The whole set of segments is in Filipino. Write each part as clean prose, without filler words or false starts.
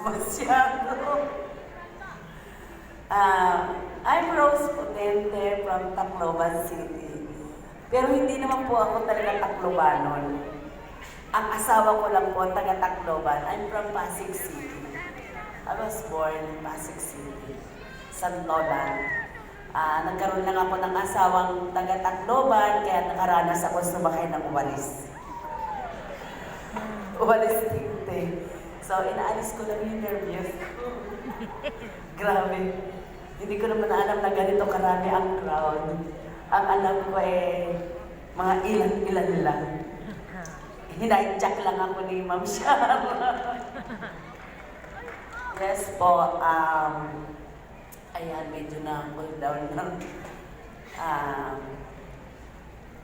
Masyado. I'm Rose Potente from Tacloban City. Pero hindi naman po ako talaga Taclobanon. Ang asawa ko lang po, taga Tacloban. I'm from Pasig City. I was born in Pasig City, Santolan. Nagkaroon lang ako ng asawang taga Tacloban, kaya nakaranas ako sumakay ng uwalis. Uwalis tinte. So, inaalis ko lang yung nervyos. Grabe. Hindi ko naman alam na ganito karami ang crowd. Ang alam ko mga ilan-ilan lang. Hinayjack lang ako ni Ma'am Shara. Yes po, ayan, medyo na cool down lang.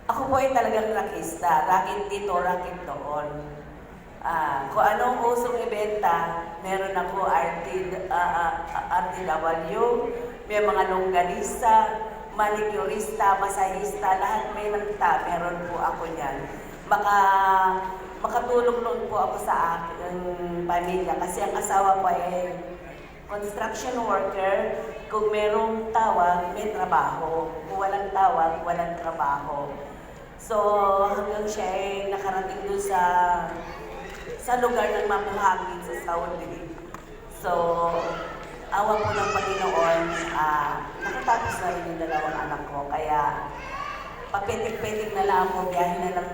Ako po ay talagang rockista. Racket dito, racket doon. Kung anong usong ibenta, meron ako RTW, may mga longganisa, manicurista, masahista, lahat may nagta, meron po ako niyan. Makatulong nun po ako sa aking pamilya kasi ang asawa ko ay construction worker. Kung merong tawag, may trabaho. Kung walang tawag, walang trabaho. So, hanggang siya ay nakarating doon sa lugar ng mabuhangin sa Saudi. So, awa po ng Panginoon, nakatapos na rin yung dalawang anak ko. Kaya, papitik-pitik na lang ako, biyahe na lang.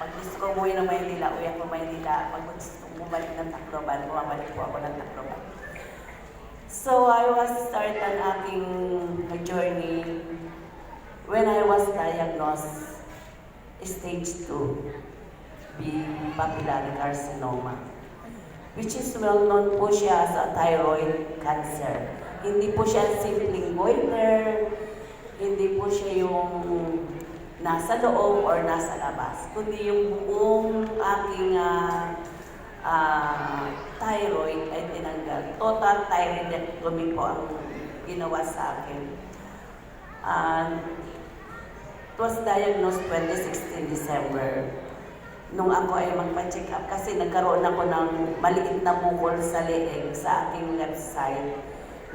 Pag gusto ko umuwi ng Maynila, uwi ako Maynila. Pag gusto ko bumalik ng Tacloban, bumabalik po ako ng Tacloban. So, I was start ang aking journey when I was diagnosed stage 2, papillary carcinoma, which is well known po siya sa thyroid cancer. Hindi po siya simpleng goiter, hindi po siya yung nasa loob or nasa labas, kundi yung buong aking thyroid ay tinanggal. Total thyroidectomy po ang ginawa sa akin. It was diagnosed 2016 December. Nung ako ay magpa-check up kasi nagkaroon ako ng maliit na bukol sa leeg sa aking left side.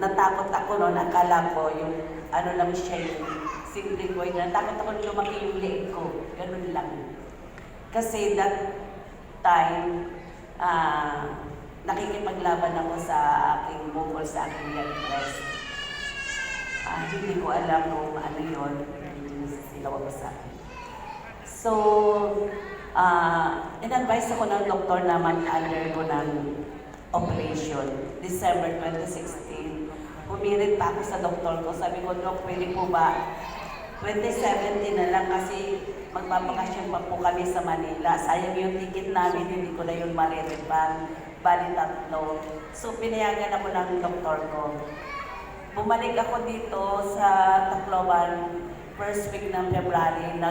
Natakot ako noon, akala ko yung ano lang siya yung simple ko. Natakot ako lumaki yung leeg ko. Ganun lang. Kasi that time, nakikipaglaban ako sa aking bukol sa aking left breast. Hindi ko alam kung ano yun. Sila ko sa akin. So, in-advise ako ng doktor na mag-undergo ng operation. December 2016. Pumirit pa ako sa doktor ko. Sabi ko, Dok, pwede po ba 2017 na lang kasi magbabakasyon pa po kami sa Manila. Sayang yung ticket namin, hindi ko na yun mariripan. Bali tatlo. So, pinayagan ako ng doktor ko. Bumalik ako dito sa Tacloban, first week ng February.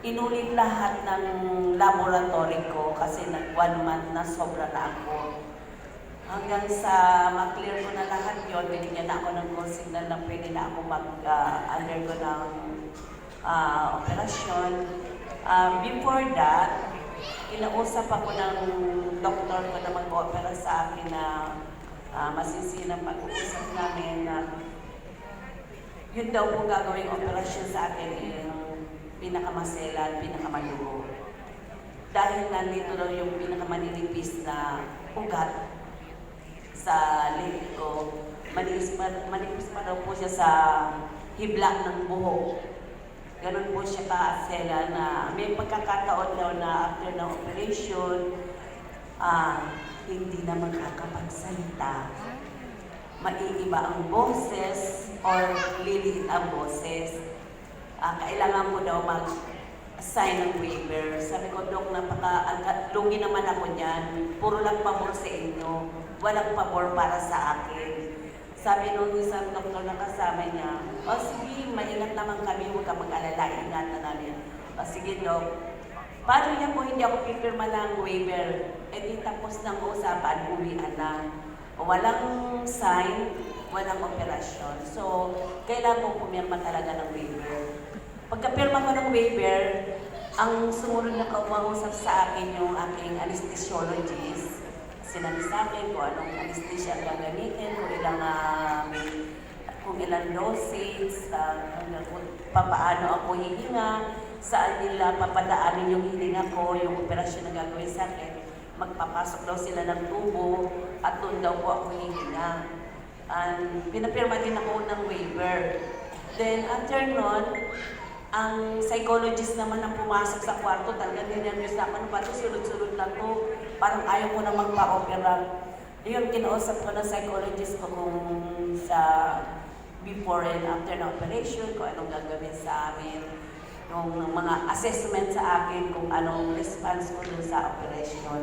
Inulit lahat ng laboratory ko kasi nag 1 month na sobra na ako. Hanggang sa ma-clear ko na lahat yun, binigyan na ako ng go signal na pwede na ako mag-undergo ng operasyon. Before that, kinausap ako ng doktor ko na mag-opera sa akin na masisinang pag-uusap namin na yun daw po gagawing operasyon sa akin yung pinakamaselan, pinakamalugo. Dahil nandito daw yung pinakamanilipis na ugat sa leg ko, manipis pa daw po siya sa hibla ng buhok. Ganun po siya kaasela na may pagkakataon daw na after ng operation, hindi na makakapagsalita. Maiiba ang boses or liliit ang boses. Kailangan mo daw mag-sign ng waiver. Sabi ko, Dok, lugi naman ako niyan. Puro lang pabor sa inyo. Walang pabor para sa akin. Sabi nung isang doktor na kasama niya, o sige, maingat naman kami, huwag ka mag-alala, ingatan namin. O sige, Dok, paano niya po hindi ako pipirma ng waiver? E di tapos ng usapan, uwian na. Walang sign, walang operasyon. So, kailangan mo pumirma talaga ng waiver. Pagkapirma ko ng waiver, ang sumunod na kausap sa akin yung aking anesthesiologist, sinabi sa akin kung anong anesthesia ang gagamitin, kung ilang dosage, kung paano ako hihinga, saan nila papadaanin yung hininga ko, yung operasyon na gagawin sa akin. Magpapasok daw sila ng tubo at doon daw po ako hihinga. And pinapirma din ako ng waiver. Then after nun, ang psychologist naman ang pumasok sa kwarto, talagang ninervyos na ako, pati sunod-sunod lang ko, parang ayaw ko na magpa-opera. Yung kinausap ko ng psychologist ko kung sa before and after na operation, kung anong gagawin sa amin, yung mga assessment sa akin, kung anong response ko dun sa operation.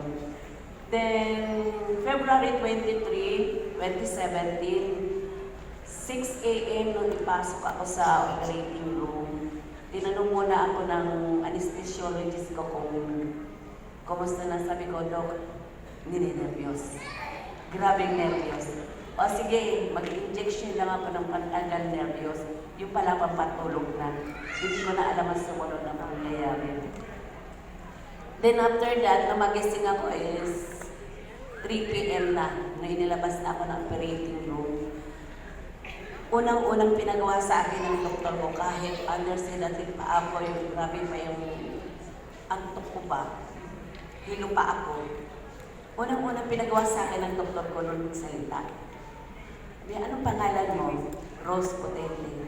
Then, February 23, 2017, 6 a.m. nung ipasok ako sa operating room. Tinanong muna ako ng anesthesiologist ko kung kumusta na. Sabi ko, Dok, ninenervyos. Grabing nervyos. O sige, mag-injection lang ako ng pantanggal nervyos. Yung pala pampatulog na. Hindi ko na alam ang sumunod na mangyayari. Then after that, namagising ako is 3 p.m. na inilabas na ako ng operating room. Unang-unang pinagawa sa akin ng doktor ko, kahit under sedative pa ako, yung grabe pa yung antok ko ba, hilo pa ako. Unang-unang pinagawa sa akin ng doktor ko nung salita. Anong pangalan mo? Rose Potente.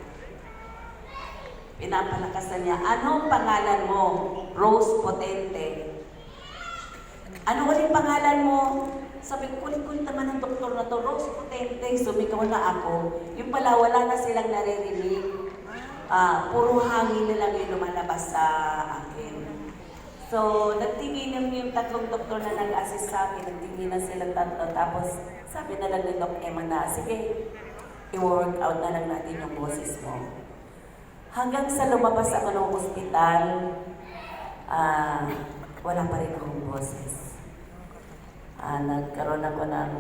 Pinapalakasan niya, anong pangalan mo? Rose Potente. Ano ulit pangalan mo? Sabi ko, kulit-kulit naman ng doktor na to, Rose Potente. Sumigaw na ako. Yung pala, wala na silang naririnig. Puro hangin na lang yung lumalabas sa akin. So, nagtinginan yung tatlong doktor na nag-assist sa akin. Nagtinginan silang tatlo. Tapos, sabi na lang ni Doc Emma na, sige, i-work out na lang natin yung boses mo. Hanggang sa lumabas ako ng ospital, wala pa rin akong boses. Nagkaroon ako ng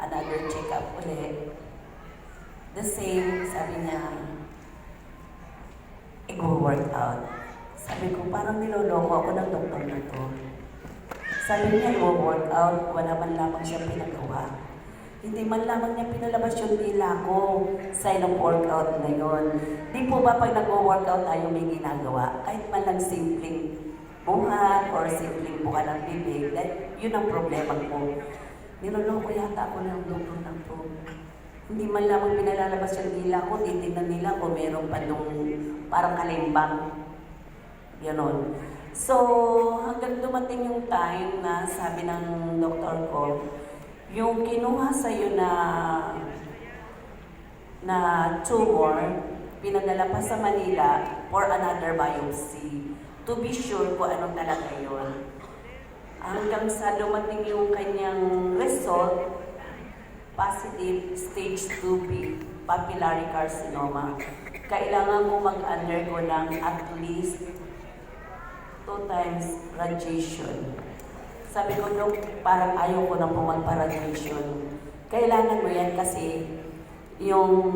another check-up ulit. The same, sabi niya, i-work out. Sabi ko, parang niloloko ako ng doktor na to. Sabi niya, i-work out, wala man lamang siya pinagawa. Hindi man lamang niya pinalabas yung dila ko sa ilang workout na yun. Di po ba pag nag-workout tayo may ginagawa? Kahit man lang simpleng buhat or simpleng buka ng bibig, yun ang problema ko. Niloloko yata ako ng doktor na to. Hindi man lamang pinalalabas yung dila ko, titignan nila kung meron pa nung parang kalimbang. Ganon. So, hanggang dumating yung time na sabi ng doktor ko, yung kinuha sa'yo na tumor, pinadala pa sa Manila for another biopsy. To be sure kung anong talaga yun. Hanggang sa dumating yung kanyang result, positive stage 2B, papillary carcinoma. Kailangan ko mag-undergo ng at least 2 times radiation. Sabi ko, Dok, parang ayaw ko na po magpa-radiation. Kailangan mo yan kasi yung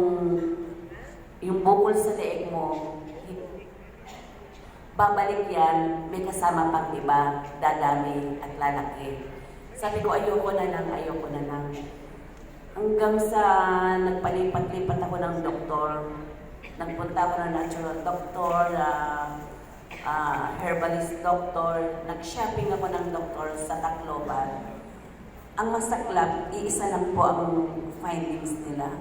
bukol sa leeg mo, babalik yan, may kasama pang iba, dadami at lalaki. Sabi ko, ayoko na lang. Hanggang sa nagpalipat-lipat ako ng doktor, nagpunta ako ng natural doctor, herbalist doctor, nag-shopping ako ng doktor sa Tacloban. Ang masaklap, iisa lang po ang findings nila.